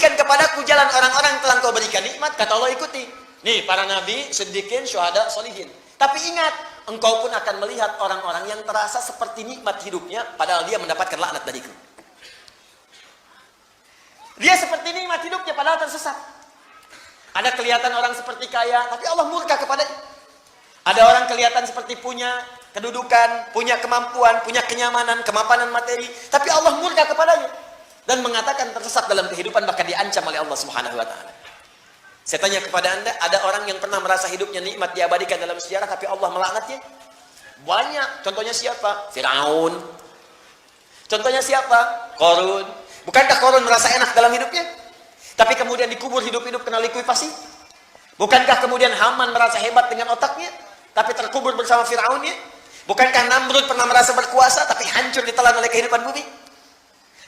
berikan kepadaku jalan orang-orang yang telah engkau berikan nikmat. Kata Allah, ikuti. Nih, para nabi, siddiqin, syuhada, solihin. Tapi ingat, engkau pun akan melihat orang-orang yang terasa seperti nikmat hidupnya, padahal dia mendapatkan laknat dariku. Dia seperti nikmat hidupnya, padahal tersesat. Ada kelihatan orang seperti kaya, tapi Allah murka kepadanya. Ada orang kelihatan seperti punya kedudukan, punya kemampuan, punya kenyamanan, kemapanan materi, tapi Allah murka kepadanya dan mengatakan tersesat dalam kehidupan, bahkan diancam oleh Allah Subhanahu wa taala. Saya tanya kepada Anda, ada orang yang pernah merasa hidupnya nikmat diabadikan dalam sejarah tapi Allah melaknatnya? Banyak. Contohnya siapa? Firaun. Contohnya siapa? Qarun. Bukankah Qarun merasa enak dalam hidupnya? Tapi kemudian dikubur hidup-hidup kena likuifasi? Bukankah kemudian Haman merasa hebat dengan otaknya tapi terkubur bersama Firaunnya? Bukankah Namrud pernah merasa berkuasa tapi hancur ditelan oleh kehidupan bumi?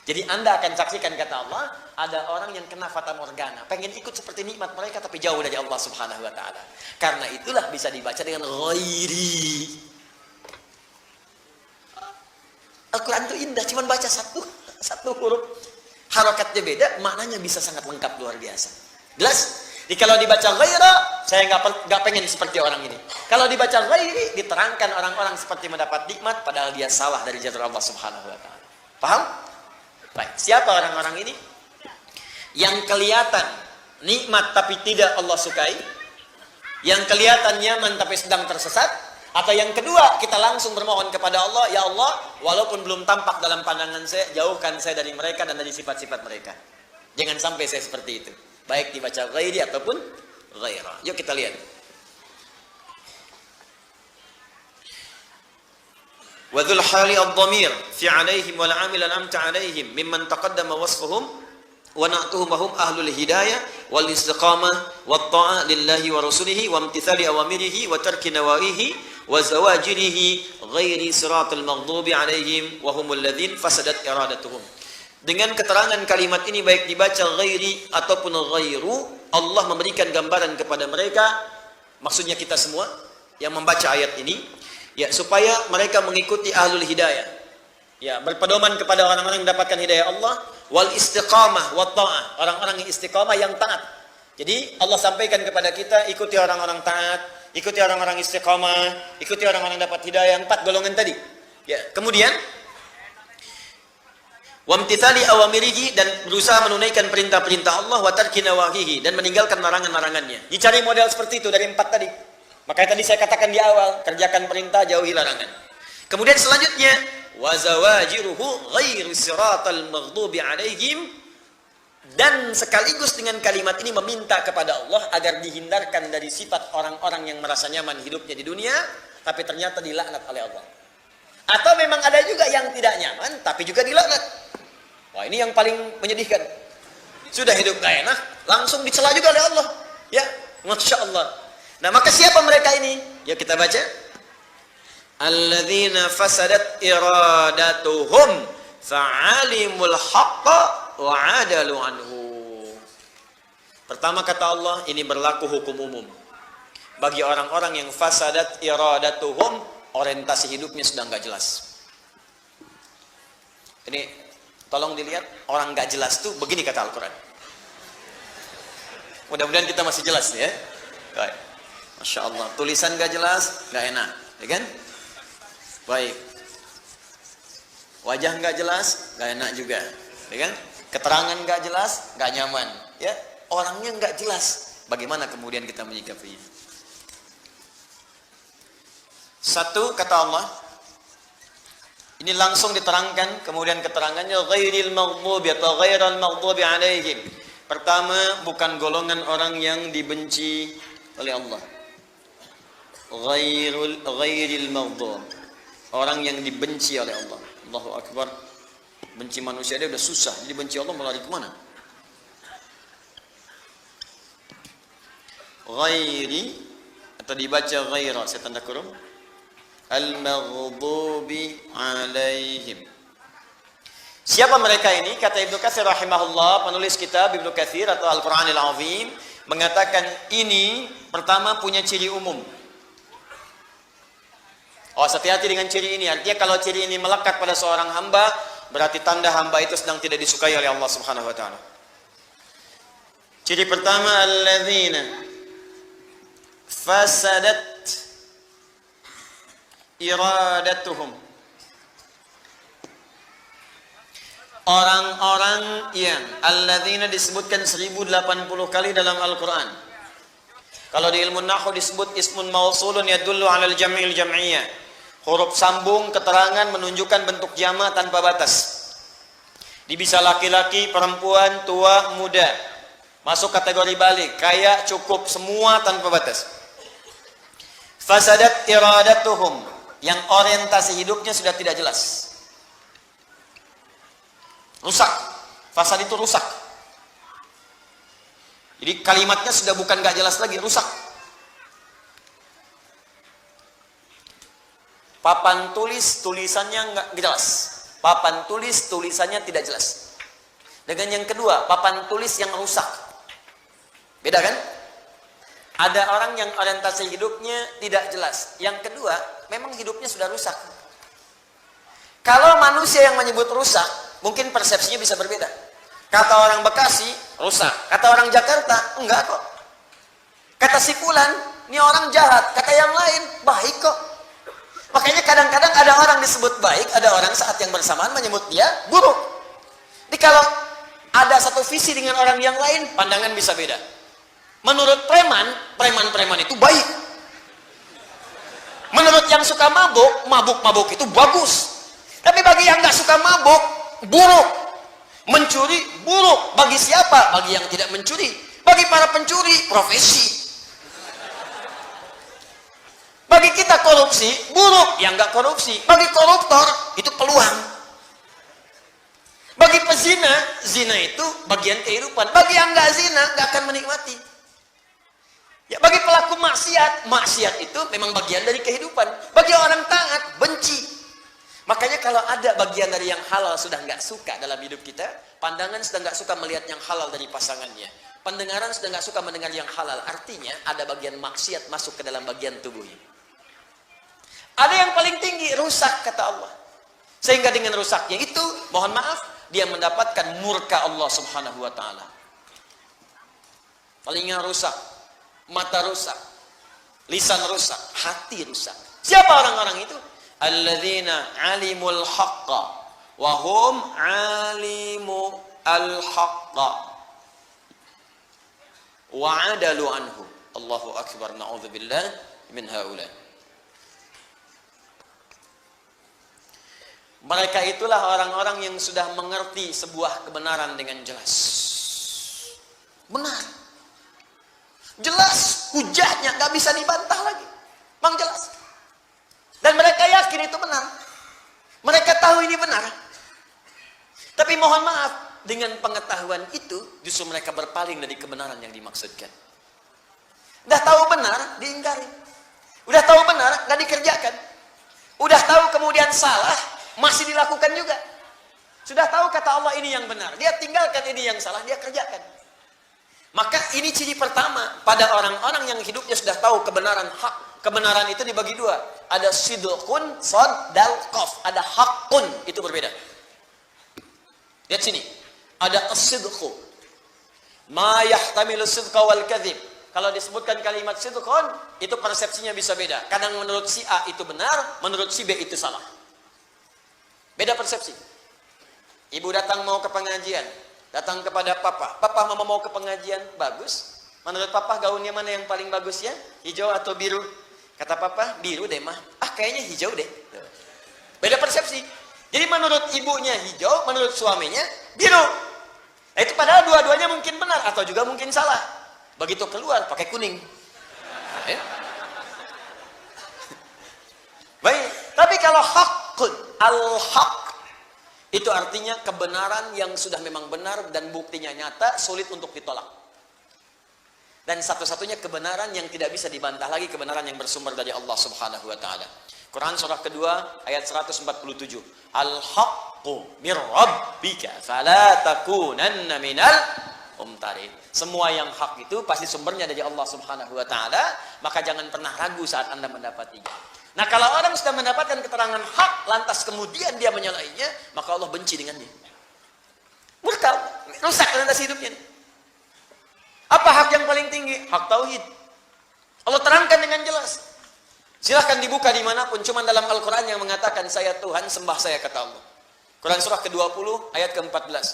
Jadi Anda akan saksikan, kata Allah, ada orang yang kena fata morgana, pengen ikut seperti nikmat mereka tapi jauh dari Allah Subhanahu wa taala. Karena itulah bisa dibaca dengan ghairi. Al-Quran itu indah, cuma baca satu huruf, harokatnya beda, maknanya bisa sangat lengkap, luar biasa. Jelas? Jadi kalau dibaca ghaira, saya nggak pengen seperti orang ini. Kalau dibaca ghairi, diterangkan orang-orang seperti mendapat nikmat, padahal dia salah dari jalur Allah Subhanahu wa taala. Paham? Baik, siapa orang-orang ini? Yang kelihatan nikmat tapi tidak Allah sukai, yang kelihatan nyaman tapi sedang tersesat, atau yang kedua, kita langsung bermohon kepada Allah, ya Allah, walaupun belum tampak dalam pandangan saya, jauhkan saya dari mereka dan dari sifat-sifat mereka. Jangan sampai saya seperti itu. Baik dibaca ghairi ataupun ghaira. Yuk kita lihat. وذو الحال الضمير في عليهم والعامل أنعمت عليهم ممن تقدم وصفهم ونعتهم وهم أهل الهداية والاستقامة والطاعة لله ورسوله وامتثال أوامره وترك نواهيه وزواجره غير صراط المغضوب عليهم وهم الذين فسدت إرادتهم. Dengan keterangan kalimat ini baik dibaca ghairi ataupun ghairu, Allah memberikan gambaran kepada mereka, maksudnya kita semua yang membaca ayat ini, ya, supaya mereka mengikuti ahlul hidayah, ya, berpedoman kepada orang-orang yang mendapatkan hidayah Allah, wal istiqamah wat ta'ah, orang-orang yang istiqamah, yang taat. Jadi Allah sampaikan kepada kita, ikuti orang-orang taat, ikuti orang-orang istiqamah, ikuti orang-orang yang dapat hidayah, 4 golongan tadi. Ya, kemudian wamtithali awamirihi, dan berusaha menunaikan perintah-perintah Allah, wa tarki nawahihi, dan meninggalkan larangan-larangannya. Dicari model seperti itu dari 4 tadi. Makanya tadi saya katakan di awal, kerjakan perintah, jauhi larangan. Kemudian selanjutnya, wa zawajiruhu ghairu siratal maghdubi alaihim, dan sekaligus dengan kalimat ini meminta kepada Allah agar dihindarkan dari sifat orang-orang yang merasa nyaman hidupnya di dunia tapi ternyata dilaknat oleh Allah. Atau memang ada juga yang tidak nyaman tapi juga dilaknat. Wah, ini yang paling menyedihkan. Sudah hidup gak enak, langsung dicela juga oleh Allah. Ya, Masya Allah. Nah, maka siapa mereka ini? Ya, kita baca. Alladzina fasadat iradatuhum fa'alimul haqqa wa adalu anhu. Pertama kata Allah, ini berlaku hukum umum bagi orang-orang yang fasadat iradatuhum, orientasi hidupnya sudah nggak jelas. Ini tolong dilihat, orang nggak jelas tuh begini kata Al-Quran. Mudah-mudahan kita masih jelas ya. Baik. Masya Allah, tulisan gak jelas, gak enak, ya kan? Baik. Wajah gak jelas, gak enak juga, ya kan? Keterangan gak jelas, gak nyaman, ya? Orangnya gak jelas. Bagaimana kemudian kita menyikapinya? Satu, kata Allah, ini langsung diterangkan, kemudian keterangannya ghairil maghdubi atau ghairal maghdubi alaihim. Pertama, bukan golongan orang yang dibenci oleh Allah. Ghairil maghdub, orang yang dibenci oleh Allah. Allahu Akbar. Benci manusia dia udah susah, jadi benci Allah mau lari kemana? Ghairi, atau dibaca ghaira, saya tanda kurung, al-maghdubi alaihim. Siapa mereka ini? Kata Ibnu Katsir rahimahullah, penulis kitab Ibnu Katsir atau Al-Qur'anil Azim, mengatakan ini pertama punya ciri umum. Oh, hati-hati dengan ciri ini. Artinya kalau ciri ini melekat pada seorang hamba, berarti tanda hamba itu sedang tidak disukai oleh Allah Subhanahu wa taala. Ciri pertama, alladzina fasadat iradatuhum. Orang-orang yang alladzina disebutkan 1080 kali dalam Al-Quran. Kalau di ilmu nahwu disebut ismun mausulun yadullu 'alal jam'il jam'iyyah. Huruf sambung keterangan menunjukkan bentuk jama' tanpa batas. Bisa laki-laki, perempuan, tua, muda. Masuk kategori balik, kaya, cukup, semua tanpa batas. Fasadat iradatuhum, yang orientasi hidupnya sudah tidak jelas. Rusak. Fasad itu rusak. Jadi kalimatnya sudah bukan gak jelas lagi, rusak. Papan tulis, tulisannya nggak jelas. Papan tulis, tulisannya tidak jelas. Dengan yang kedua, papan tulis yang rusak. Beda kan? Ada orang yang orientasi hidupnya tidak jelas. Yang kedua, memang hidupnya sudah rusak. Kalau manusia yang menyebut rusak, mungkin persepsinya bisa berbeda. Kata orang Bekasi, rusak. Kata orang Jakarta, enggak kok. Kata si Fulan, ini orang jahat. Kata yang lain, baik kok. Makanya kadang-kadang ada orang disebut baik, ada orang saat yang bersamaan menyebut dia buruk. Jadi kalau ada satu visi dengan orang yang lain, pandangan bisa beda. Menurut preman, preman-preman itu baik. Menurut yang suka mabuk, mabuk-mabuk itu bagus. Tapi bagi yang nggak suka mabuk, buruk. Mencuri, buruk. Bagi siapa? Bagi yang tidak mencuri. Bagi para pencuri, profesi. Bagi kita korupsi, buruk. Yang nggak korupsi. Bagi koruptor, itu peluang. Bagi pezina, zina itu bagian kehidupan. Bagi yang nggak zina, nggak akan menikmati. Ya, bagi pelaku maksiat, maksiat itu memang bagian dari kehidupan. Bagi orang taat, benci. Makanya kalau ada bagian dari yang halal sudah nggak suka dalam hidup kita, pandangan sudah nggak suka melihat yang halal dari pasangannya, pendengaran sudah nggak suka mendengar yang halal, artinya ada bagian maksiat masuk ke dalam bagian tubuhnya. Ada yang paling tinggi, rusak kata Allah. Sehingga dengan rusaknya itu, mohon maaf, dia mendapatkan murka Allah subhanahu wa ta'ala. Telinga rusak, mata rusak, lisan rusak, hati rusak. Siapa orang-orang itu? Alladzina alimul haqqa wa hum alimu al-haqqa wa adalu anhu. Allahu akbar, na'udzubillah min haula. Mereka itulah orang-orang yang sudah mengerti sebuah kebenaran dengan jelas. Benar. Jelas, hujahnya nggak bisa dibantah lagi. Memang jelas. Dan mereka yakin itu benar. Mereka tahu ini benar. Tapi mohon maaf, dengan pengetahuan itu justru mereka berpaling dari kebenaran yang dimaksudkan. Udah tahu benar, diingkari. Udah tahu benar, nggak dikerjakan. Udah tahu kemudian salah, masih dilakukan juga. Sudah tahu kata Allah ini yang benar, dia tinggalkan ini yang salah, dia kerjakan. Maka ini ciri pertama pada orang-orang yang hidupnya sudah tahu kebenaran hak. Kebenaran itu dibagi dua. Ada sidqun, shad, dal, qaf. Ada haqqun, itu berbeda. Lihat sini. Ada as-sidqu. Ma yahtamilu sidqa wal kadhib. Kalau disebutkan kalimat sidqun, itu persepsinya bisa beda. Kadang menurut si A itu benar, menurut si B itu salah. Beda persepsi. Ibu datang mau ke pengajian, datang kepada papa. Papa, mama mau ke pengajian, bagus. Menurut papa gaunnya mana yang paling bagus ya? Hijau atau biru? Kata papa, biru deh mah. Ah, kayaknya hijau deh. Beda persepsi. Jadi menurut ibunya hijau, menurut suaminya biru. Nah, itu padahal dua-duanya mungkin benar atau juga mungkin salah. Begitu keluar pakai kuning. Baik, tapi kalau haqqun, al-haq, itu artinya kebenaran yang sudah memang benar dan buktinya nyata, sulit untuk ditolak. Dan satu-satunya kebenaran yang tidak bisa dibantah lagi, kebenaran yang bersumber dari Allah subhanahu wa ta'ala. Quran surah kedua ayat 147. Al-haqqu mir rabbika fala takunanna minal umtarin. Semua yang hak itu pasti sumbernya dari Allah subhanahu wa ta'ala, maka jangan pernah ragu saat Anda mendapatinya. Nah, kalau orang sudah mendapatkan keterangan hak, lantas kemudian dia menyalahinya, maka Allah benci dengan dia. Murka, rusak lantas hidupnya. hak yang paling tinggi? Hak tauhid. Allah terangkan dengan jelas. Silahkan dibuka dimanapun, cuman dalam Al-Quran yang mengatakan saya Tuhan, sembah saya, kata Allah. Quran surah ke-20 ayat ke-14.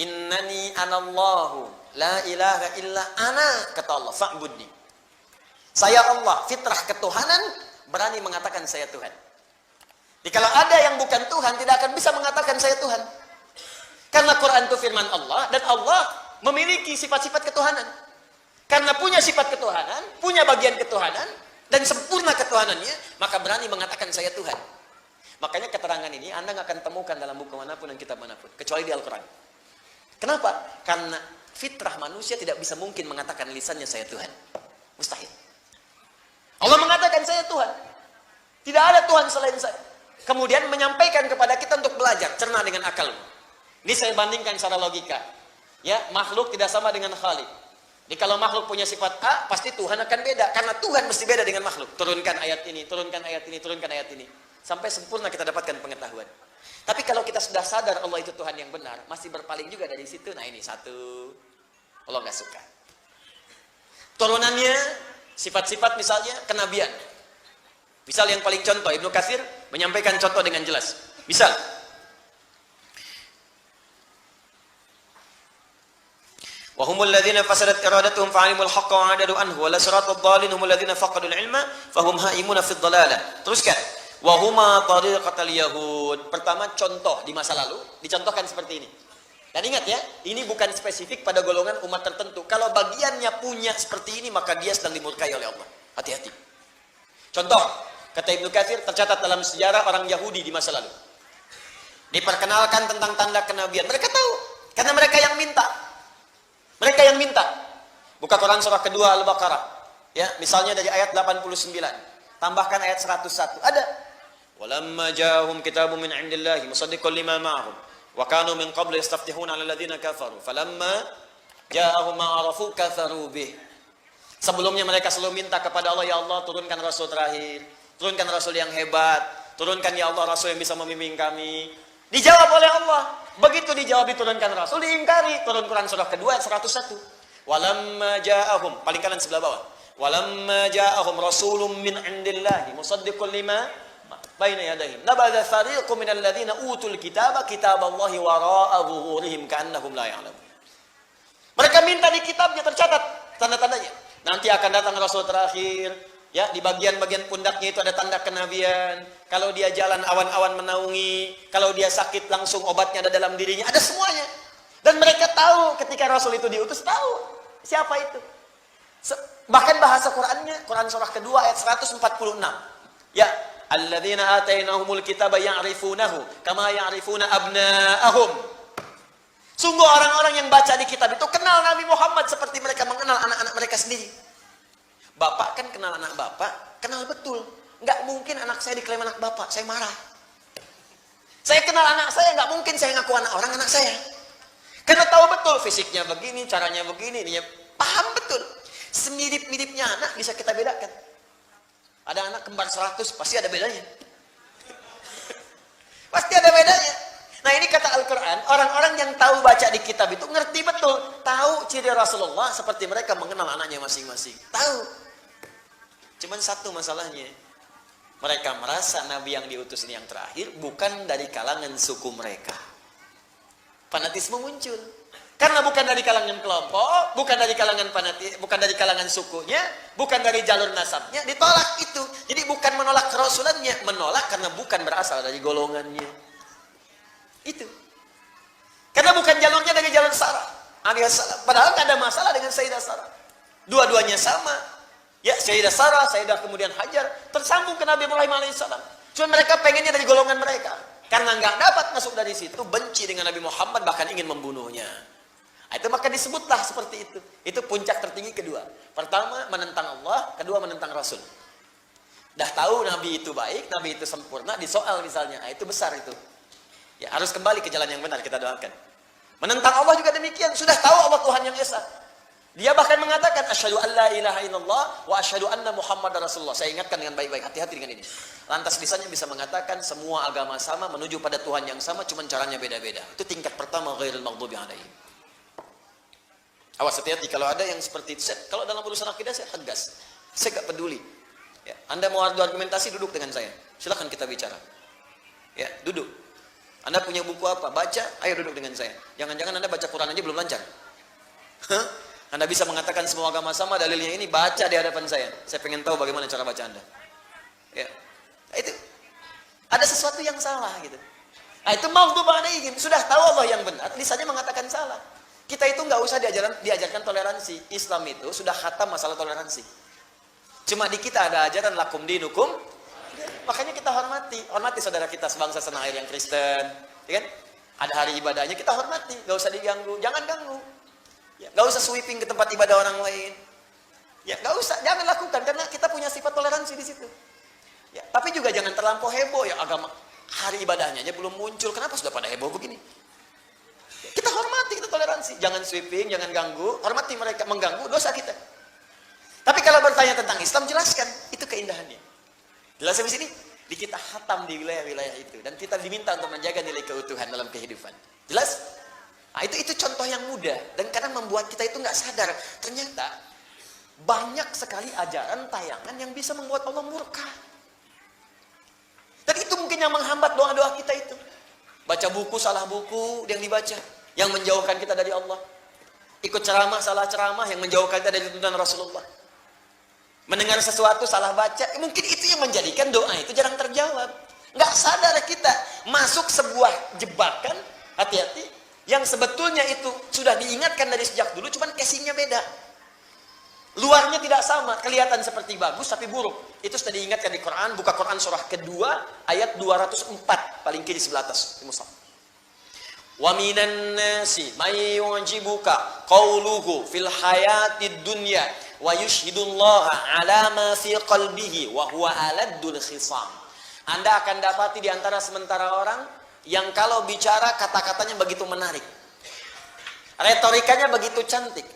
Innani anallahu la ilaha illa ana, kata Allah, fa'budni. Saya Allah, fitrah ketuhanan, berani mengatakan saya Tuhan. Jadi kalau ada yang bukan Tuhan, tidak akan bisa mengatakan saya Tuhan. Karena Quran itu firman Allah, dan Allah memiliki sifat-sifat ketuhanan. Karena punya sifat ketuhanan, punya bagian ketuhanan, dan sempurna ketuhanannya, maka berani mengatakan saya Tuhan. Makanya keterangan ini Anda nggak akan temukan dalam buku manapun dan kitab manapun, kecuali di Al-Quran. Kenapa? Karena fitrah manusia tidak bisa mungkin mengatakan lisannya saya Tuhan. Mustahil. Allah mengatakan saya Tuhan. Tidak ada Tuhan selain saya. Kemudian menyampaikan kepada kita untuk belajar, cerna dengan akalmu. Ini saya bandingkan secara logika. Ya, makhluk tidak sama dengan Khalik. Jadi kalau makhluk punya sifat A, pasti Tuhan akan beda. Karena Tuhan mesti beda dengan makhluk. Turunkan ayat ini, turunkan ayat ini, turunkan ayat ini. Sampai sempurna kita dapatkan pengetahuan. Tapi kalau kita sudah sadar Allah itu Tuhan yang benar, masih berpaling juga dari situ. Nah ini satu, Allah nggak suka. Turunannya, sifat-sifat misalnya kenabian. Misal yang paling contoh, Ibnu Katsir menyampaikan contoh dengan jelas. Misal, وهم الذين فسدت إرادتهم فعلموا الحق وعدلوا عنه ولا صراط الضالين هم الذين فقدوا العلم فهم هائمون في الضلالة. Teruskan. Wahuma tariqatal yahud. Pertama, contoh di masa lalu dicontohkan seperti ini. Dan ingat ya, ini bukan spesifik pada golongan umat tertentu. Kalau bagiannya punya seperti ini, maka dia sedang dimurkai oleh Allah. Hati-hati. Contoh, kata Ibnu Katsir, tercatat dalam sejarah orang Yahudi di masa lalu. Diperkenalkan tentang tanda kenabian. Mereka tahu, karena mereka yang minta. Mereka yang minta. Buka Quran surah kedua Al-Baqarah. Ya, misalnya dari ayat 89. Tambahkan ayat 101. Ada. Walamma ja'ahum kitabun min 'indillahi musaddiqan lima ma'ahum wa kanu min qabli yastaftihuna 'ala alladziina kafaru. Falamma ja'ahum ma 'arafu kafaru bih. Sebelumnya mereka selalu minta kepada Allah, ya Allah, turunkan rasul terakhir. Turunkan rasul yang hebat. Turunkan ya Allah rasul yang bisa membimbing kami. Dijawab oleh Allah. Begitu dijawab diturunkan rasul, diingkari. Turun Quran surah kedua ayat 101. Walamma ja'ahum, paling kanan sebelah bawah. Walamma ja'ahum rasulun min 'indillahi musaddiqun lima baina yadayhim nabadha fariqun minal ladzina utul kitaba kitaballahi wara'a dhuhurihim ka'annahum la ya'lamun. Mereka minta di kitabnya tercatat tanda-tandanya. Nanti akan datang rasul terakhir. Ya, di bagian-bagian pundaknya itu ada tanda kenabian. Kalau dia jalan awan-awan menaungi, kalau dia sakit langsung obatnya ada dalam dirinya, ada semuanya. Dan mereka tahu ketika Rasul itu diutus, tahu siapa itu. Bahkan bahasa Qur'annya, Quran surah kedua ayat 146. Ya, alladzina atainahumul kitaba ya'rifunahu kama ya'rifuna abna'ahum. Sungguh orang-orang yang baca di kitab itu kenal Nabi Muhammad seperti mereka mengenal anak-anak mereka sendiri. Bapak kan kenal anak bapak, kenal betul. Nggak mungkin anak saya diklaim anak bapak, saya marah. Saya kenal anak saya, nggak mungkin saya ngaku anak orang anak saya. Karena tahu betul fisiknya begini, caranya begini, dia paham betul. Semirip-miripnya anak bisa kita bedakan. Ada anak kembar 100, pasti ada bedanya. Pasti ada bedanya. Nah ini kata Al-Quran, orang-orang yang tahu baca di kitab itu ngerti betul. Tahu ciri Rasulullah seperti mereka mengenal anaknya masing-masing. Tahu. Cuman satu masalahnya, mereka merasa Nabi yang diutus ini yang terakhir bukan dari kalangan suku mereka. Fanatisme muncul. Karena bukan dari kalangan kelompok, bukan dari kalangan bukan dari kalangan sukunya, bukan dari jalur nasabnya, ditolak itu. Jadi bukan menolak kerasulannya, menolak karena bukan berasal dari golongannya. Itu. Karena bukan jalurnya dari jalur Sarah alaihissalam. Padahal tidak ada masalah dengan Sayyidah Sarah. Dua-duanya sama. Ya, Sayyidah Sarah, Sayyidah kemudian Hajar, tersambung ke Nabi Ibrahim alaihissalam. Cuma mereka pengennya dari golongan mereka. Karena nggak dapat masuk dari situ, benci dengan Nabi Muhammad, bahkan ingin membunuhnya. Nah, itu maka disebutlah seperti itu. Itu puncak tertinggi kedua. Pertama, menentang Allah. Kedua, menentang Rasul. Dah tahu Nabi itu baik, Nabi itu sempurna, disoal misalnya. Nah, itu besar itu. Ya, harus kembali ke jalan yang benar, kita doakan. Menentang Allah juga demikian. Sudah tahu Allah Tuhan yang Esa. Dia bahkan mengatakan, asyhadu an la ilaha illallah wa asyhadu anna Muhammadar Rasulullah. Saya ingatkan dengan baik-baik, hati-hati dengan ini. Lantas lisannya bisa mengatakan semua agama sama, menuju pada Tuhan yang sama, cuma caranya beda-beda. Itu tingkat pertama, ghairil maghdubi alaihim. Awas, hati-hati kalau ada yang seperti itu. Kalau dalam urusan akidah saya tegas. Saya gak peduli. Ya, Anda mau adu argumentasi, duduk dengan saya. Silakan kita bicara. Ya, duduk. Anda punya buku apa? Baca, ayo duduk dengan saya. Jangan-jangan Anda baca Quran aja belum lancar. Hah? Anda bisa mengatakan semua agama sama, dalilnya ini, baca di hadapan saya. Saya pengen tahu bagaimana cara baca Anda. Ya. Itu ada sesuatu yang salah gitu. Nah, itu maghdubi alaihim. Sudah tahu Allah yang benar, lisannya mengatakan salah. Kita itu nggak usah diajarkan toleransi. Islam itu sudah khatam masalah toleransi. Cuma di kita ada ajaran lakum dinukum. Makanya kita hormati saudara kita sebangsa tanah air yang Kristen, ya kan? Ada hari ibadahnya kita hormati, nggak usah diganggu, jangan ganggu. Ya, nggak usah sweeping ke tempat ibadah orang lain. Ya, nggak usah, jangan lakukan karena kita punya sifat toleransi di situ. Ya, tapi juga jangan terlampau heboh ya agama. Hari ibadahnya aja belum muncul, kenapa sudah pada heboh begini? Ya, kita hormati, kita toleransi, jangan sweeping, jangan ganggu, hormati mereka, mengganggu dosa kita. Tapi kalau bertanya tentang Islam, jelaskan itu keindahannya. Jelas di sini, di kita khatam di wilayah-wilayah itu dan kita diminta untuk menjaga nilai keutuhan dalam kehidupan. Jelas? Nah, itu contoh yang mudah dan kadang membuat kita itu nggak sadar. Ternyata banyak sekali ajaran tayangan yang bisa membuat Allah murka. Dan itu mungkin yang menghambat doa-doa kita itu. Baca buku, salah buku yang dibaca, yang menjauhkan kita dari Allah. Ikut ceramah, salah ceramah yang menjauhkan kita dari tuntunan Rasulullah. Mendengar sesuatu, salah baca, mungkin itu yang menjadikan doa itu jarang terjawab. Nggak sadar kita masuk sebuah jebakan, hati-hati, yang sebetulnya itu sudah diingatkan dari sejak dulu, cuman casingnya beda. Luarnya tidak sama, kelihatan seperti bagus, tapi buruk. Itu sudah diingatkan di Quran, buka Quran surah kedua, ayat 204, paling kiri sebelah atas, di mushaf. Wa minan nasi may yu'jibuka qawluhu fil hayatid dunya wa yushhidullaha ala ma fi qalbihi wa huwa aladdul khisam. Anda akan dapati di antara sementara orang yang kalau bicara kata-katanya begitu menarik. Retorikanya begitu cantik.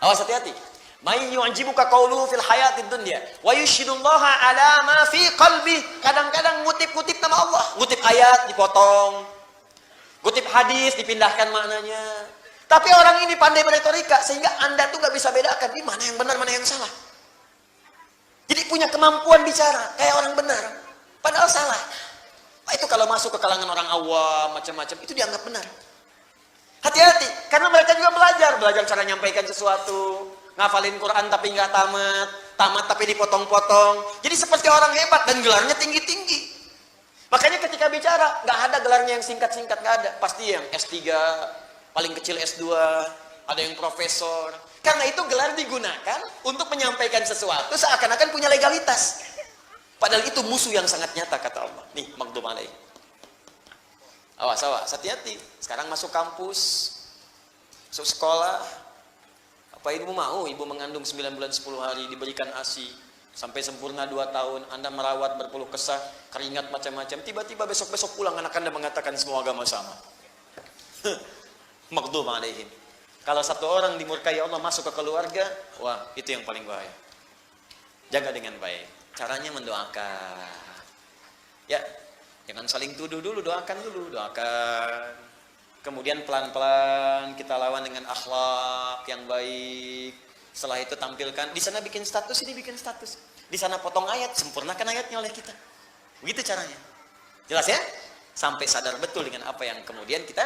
Awas, hati-hati. May yu'jibuka qawluhu fil hayatid dunya wa yushhidullaha ala ma fi qalbi. Kadang-kadang ngutip-ngutip nama Allah, ngutip ayat dipotong. Kutip hadis dipindahkan maknanya. Tapi orang ini pandai beretorika sehingga Anda tuh nggak bisa bedakan ini mana yang benar, mana yang salah. Jadi punya kemampuan bicara kayak orang benar, padahal salah. Nah, itu kalau masuk ke kalangan orang awam macam-macam itu dianggap benar. Hati-hati, karena mereka juga belajar cara nyampaikan sesuatu, ngafalin Quran tapi nggak tamat tapi dipotong-potong. Jadi seperti orang hebat dan gelarnya tinggi-tinggi. Makanya ketika bicara, nggak ada gelarnya yang singkat-singkat, nggak ada. Pasti yang S3, paling kecil S2, ada yang profesor. Karena itu gelar digunakan untuk menyampaikan sesuatu seakan-akan punya legalitas. Padahal itu musuh yang sangat nyata, kata Allah. Nih, maghdubi alaihim. Awas, hati-hati. Sekarang masuk kampus, masuk sekolah. Apa ibu mau? Ibu mengandung 9 bulan 10 hari, diberikan ASI. Sampai sempurna 2 tahun, Anda merawat berpeluh kesah, keringat macam-macam. Tiba-tiba besok-besok pulang anak Anda mengatakan semua agama sama. Maghdubi alaihim. Kalau satu orang dimurkai Allah masuk ke keluarga, wah itu yang paling bahaya. Jaga dengan baik. Caranya mendoakan. Ya, jangan saling tuduh dulu, doakan dulu, doakan. Kemudian pelan-pelan kita lawan dengan akhlak yang baik. Setelah itu tampilkan, di sana bikin status, ini bikin status. Di sana potong ayat, sempurnakan ayatnya oleh kita. Begitu caranya. Jelas ya? Sampai sadar betul dengan apa yang kemudian kita